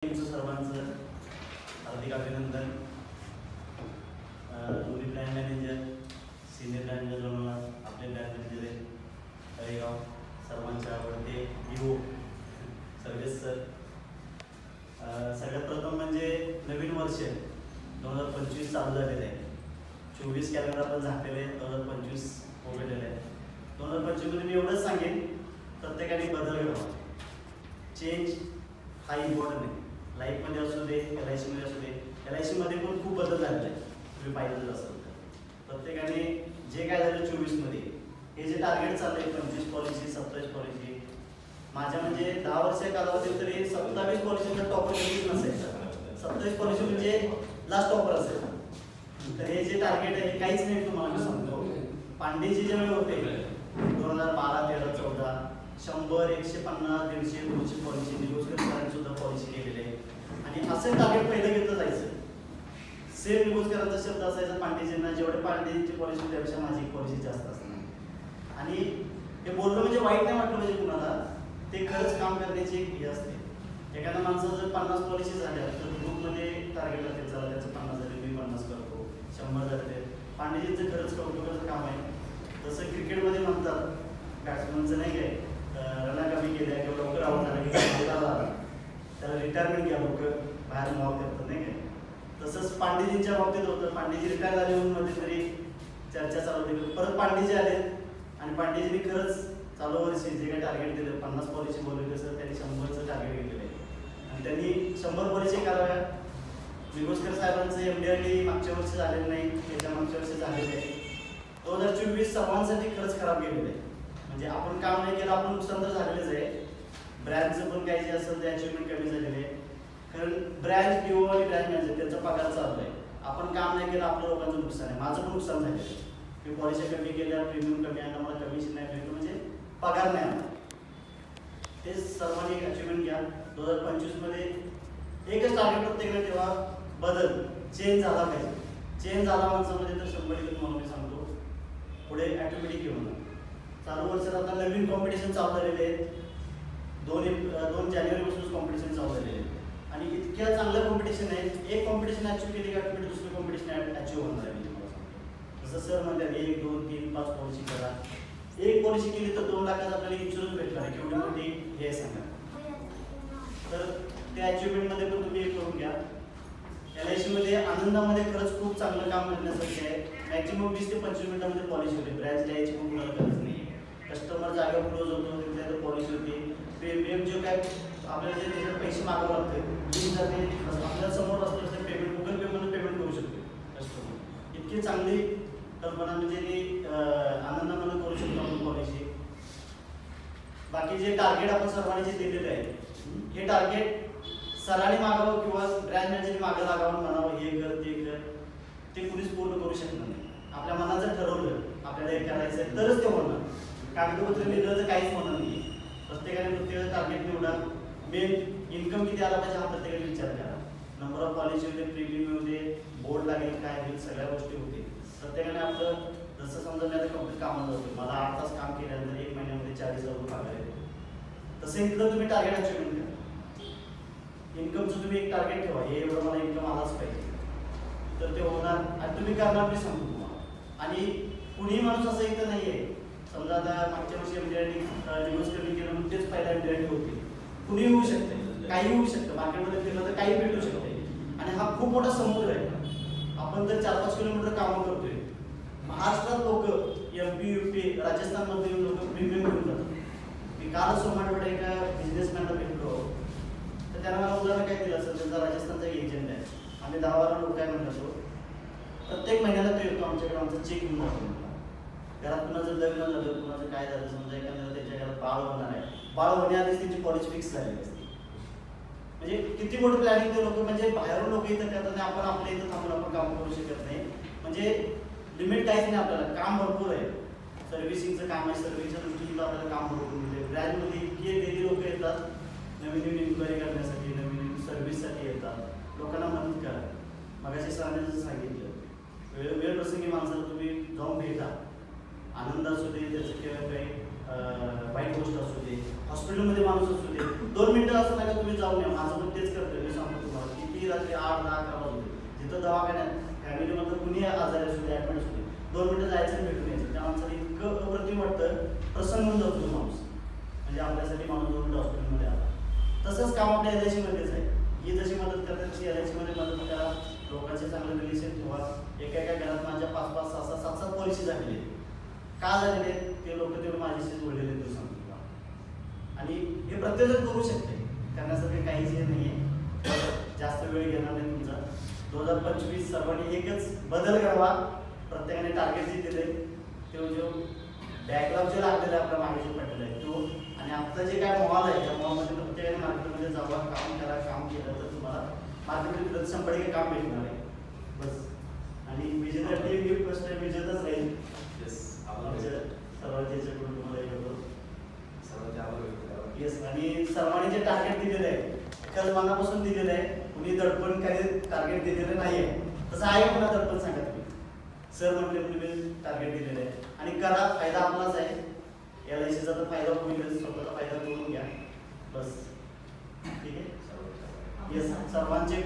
सर्वांचं हार्दिक अभिनंदन. दोन्ही brand manager, senior brand manager म्हणून आपले ब्रँड मॅनेजर आहेत तळेगाव, सर्वांचे आवडते विवो सर्विस सर. सगळ्यात प्रथम म्हणजे नवीन वर्ष 2025 चालू झालेलं आहे. 24 कॅलेंडर आपण झाकलेले आहे, 2025 उघडलेलं आहे. 2025 मध्ये मी एवढंच सांगेन, प्रत्येकाने बदल घडवा. चेंज हा इम्पॉर्टंट आहे. लाईफमध्ये असू दे, LIC मध्ये असू दे. LIC मध्ये पण खूप बदल झालेला आहे, तुम्ही पाहिलं असेल तर. प्रत्येकाने जे काय झालं 24 मध्ये, हे जे टार्गेट चाललंय 25 पॉलिसी, 27 पॉलिसी, माझ्या म्हणजे 10 वर्ष कालावधीत तरी 27 पॉलिसीचा टॉपर कधीच नसायचा. 27 पॉलिसी म्हणजे लास्ट टॉपर असेल. तर हे जे टार्गेट आहे हे काहीच नाही, तुम्हाला मी सांगतो. पांडेजी ज्यावेळी होते 2012, 13, 14 100, 150, 150, 200 पॉलिसी निगोशिएट करायची सुद्धा पॉलिसी केलेली आहे. आणि असं टार्गेट पहिलं घेतलं जायचं. सेम निगोशिएटचा शब्द असायचा पांडेजींना, जेवढे पांडेजींची पॉलिसी त्यापेक्षा माझी पॉलिसी जास्त असणार. आणि हे बोलणं म्हणजे वाईट नाही वाटलं म्हणजे कुणाला, ते खरंच काम करण्याची एक हे असते. एखाद्या माणसाचं जर 50 पॉलिसी झाल्या तर ग्रुपमध्ये टार्गेट लागते, चला त्याचं 50 झाले, मी 50 करतो, 100 झाले. पांडेजींचं खरंच कौतुकाचं काम आहे. जसं क्रिकेटमध्ये म्हणतात, बॅट्समनचं नाही काय रना कमी केल्या किंवा लवकर आऊट झाला की त्याला रिटायरमेंट घ्या, लोक बाहेर मॉक करतात नाही काय. तसंच पांडेजींच्या बाबतीत होतं. पांडेजी रिटायर झाले म्हणून मध्ये तरी चर्चा चालू होती. परत पांडेजी आले आणि पांडेजींनी खरंच चालू वर्षी जे काही टार्गेट दिलं, 50 पॉलिसी बोलवली सर, त्यांनी 100चं टार्गेट घेतलेलं आहे. आणि त्यांनी 100 पॉलिसी कराव्या. निगोस्कर साहेबांचं MD मागच्या वर्षी झालेलं नाही, त्याच्या मागच्या वर्षी झालेलं आहे. 2024 सर्वांसाठी खरंच खराब गेलेलं आहे. म्हणजे आपण काम नाही केलं, आपण नुकसान तर झालेलंच आहे. ब्रँडचं पण काही जे असेल ते अचिव्हमेंट कमी झालेले आहे. कारण ब्रँड किंवा ब्रँड मॅनेजर त्यांचा पगार चालू आहे. आपण काम नाही केलं, आपल्या लोकांचं नुकसान आहे. माझं पण नुकसान झालेलं आहे. मी पॉलिसी कमी केल्या, प्रीमियम कमी आहे, मला कमिशन नाही मिळतं, म्हणजे पगार नाही आला. ते सर्वांनी एक अचिव्हमेंट घ्या. 2025 मध्ये एकच टार्गेट प्रत्येकाने ठेवा, बदल चेंज झाला पाहिजे. चेंज झाला माणसामध्ये तर 100% तुम्हाला मी सांगतो पुढे ऑटोमॅटिक येऊन चालू वर्षात आता नवीन कॉम्पिटिशन चालू झालेले आहेत. 2 जानेवारीपासूनच कॉम्पिटिशन चालू झालेले आहेत. आणि इतक्या चांगल्या कॉम्पिटिशन आहेत. एक कॉम्पिटिशन अचीव्ह केली की ऑटोमॅटिक दुसरं कॉम्पिटिशन अचीव्ह होणार आहे. मी तुम्हाला सांगतो, जसं सर म्हणतात 1, 2, 3, 5 पॉलिसी करा. एक पॉलिसी केली तर 2 लाखाचा आपल्याला इन्शुरन्स भेटणार आहे. केवढी मोठी हे सांगा. तर त्या अचिव्हमेंटमध्ये पण तुम्ही करून घ्या. LIC मध्ये आनंदामध्ये खरंच खूप चांगलं काम करण्यासाठी आहे. मॅक्झिमम 20 ते 25 मिनिटांमध्ये पॉलिसी होते. ब्रँच द्यायची पण कुणाला गरज नाही. कस्टमर जागेवर क्लोज होतो, तिथे पॉलिसी होती. प्रीमियम जे काय आपल्याला जे त्याच्यात पैसे मागावं लागते, आपल्याला समोर असलं तर पेमेंट गुगल पे म्हणून पेमेंट करू शकतो कस्टमर. इतकी चांगली कल्पना म्हणजे आनंदामध्ये करू शकतो आपण पॉलिसी. बाकी जे टार्गेट आपण सर्वांनी जे दिलेले आहे, हे टार्गेट सरांनी मागावं किंवा ब्रँड मॅनेजरने मागं लागावं, म्हणावं हे कर ते कर, ते कुणीच पूर्ण करू शकणार नाही. आपल्या मनात जर ठरवलं आपल्याला हे करायचं आहे तरच ते होणार. कागदपत्र लिहिलं तर काहीच होणार नाही. प्रत्येकाने प्रत्येकाचं टार्गेट निवडा. मेन इन्कम किती आला पाहिजे हा प्रत्येकाने विचार करा. नंबर ऑफ पॉलिसी होते, प्रीमियम होते, बोर्ड लागेल काय होईल, सगळ्या गोष्टी होते. प्रत्येकाने आपलं जसं समजा मी आता कंप्लीट कामाला जातो, मला 8 तास काम केल्यानंतर 1 महिन्यामध्ये 40,000 रुपये पगार येतो. तसं इथलं तुम्ही टार्गेट अचिव्हमेंट करा. इन्कमचं तुम्ही एक टार्गेट ठेवा, हे एवढं मला इन्कम आलाच पाहिजे, तर ते होणार. आणि तुम्ही करणार मी सांगतो तुम्हाला. आणि कुणीही माणूस असं इथं नाही आहे, समजा आता मागच्या वर्षी डिवोर्स कमी केलं म्हणून तेच पहिला MD होते. कुणी होऊ शकते, काही होऊ शकतं. मार्केटमध्ये फिरलं तर काही भेटू शकते. आणि हा खूप मोठा समुद्र आहे. आपण जर 4-5 किलोमीटर कामं करतोय. महाराष्ट्रात लोक MP, UP, राजस्थानमध्ये येऊन लोक प्रीमियम घेऊन जातात. मी कालच सोमाटकडे एका बिझनेसमॅनला भेटलो, तर त्याला मला उदाहरण काय दिलं असेल, त्यांचा राजस्थानचा एक एजंट आहे. आम्ही 10-12 लोक काय म्हणतो, प्रत्येक महिन्याला तो येतो आमच्याकडे, आमचा चेक घेऊन जातो. घरात कुणाचं लग्न झालं, कुणाचं काय झालं, समजा एखाद्याला त्याच्या घरात बाळ होणार आहे, बाळ होण्याआधीच त्यांची पॉलिसी फिक्स झालेली असते. म्हणजे किती मोठं प्लॅनिंग ते लोक, म्हणजे बाहेरून लोक इथं करतात आणि आपण आपल्या इथं थांबून आपण काम करू शकत नाही. म्हणजे लिमिट काहीच नाही, आपल्याला काम भरपूर आहे. सर्व्हिसिंगचं काम आहे, सर्व्हिसच्या दृष्टीने आपल्याला काम भरपूर मिळते. ब्रँडमध्ये इतकी डेली लोक येतात, नवीन इन्क्वायरी करण्यासाठी, नवीन सर्व्हिससाठी येतात. लोकांना मदत करा. मगाशी सरांनी जसं सांगितलं, वेळ प्रसंगी माणसाला तुम्ही जाऊन भेटा. आनंद असू दे, त्याचं किंवा काही वाईट गोष्ट असू दे, हॉस्पिटलमध्ये माणूस असू दे, 2 मिनिटं असं नका तुम्ही जाऊन या. माझं पण तेच करतोय. रात्री 8, 10, 11 वाजले. जिथं दवाखान्यात फॅमिलीमधलं कुणी आजारी असू दे, ॲडमिट असू दे, 2 मिनिटं जायचं आणि भेटून यायचं. त्या माणसाला इतकं अप्रतिम वाटतं, प्रसन्न होऊन जातो तो माणूस. म्हणजे आपल्यासाठी माणूस 2 मिनिटं हॉस्पिटलमध्ये आला. तसंच काम आपल्या LIC मध्येच आहे. ही जशी मदत करतात तशी LIC मध्ये मदत करा. लोकांचे चांगले रिलेशन ठेवा. एका घरात माझ्या 5-5, 6-6, 7-7 पॉलिसी झालेली आहेत. का झालेले आहेत ते लोक तेवढे माझ्याशी जोडलेले आहेत सांगतो. आणि हे प्रत्येकजण करू शकते, करण्यासाठी काहीच हे नाही आहे. जास्त वेळ घेणार नाही तुमचा. 2025 सर्वांनी एकच बदल करावा. प्रत्येकाने टार्गेट जे दिले तो जो बॅकलॉग जे लागलेला आपल्या मागे जो पडलेला आहे तो, आणि आपलं जे काय मॉल आहे त्या मॉलमध्ये प्रत्येकाने मार्केटमध्ये जावा, काम करा. काम केलं तर तुम्हाला मार्केटमध्ये 100% काम भेटणार आहे. बस. आणि विजेता टीम ही फर्स्ट टाइम विजेताच राहील. सर्वांच्या याच्याकडून तुम्हाला येतो सर्वांच्या आभार. येस. आणि सर्वांनी जे टार्गेट दिलेलं आहे एकाच मनापासून दिलेलं आहे. कुणी दडपण काही टार्गेट दिलेलं नाही आहे. तसं आहे पुन्हा दडपण सांगा तुम्ही. सर म्हटले तुम्ही टार्गेट दिलेलं आहे आणि करा. फायदा आपलाच आहे. LICचा तर फायदा होईल, स्वतःचा फायदा करून घ्या. बस. ठीक आहे. येस. सर्वांचे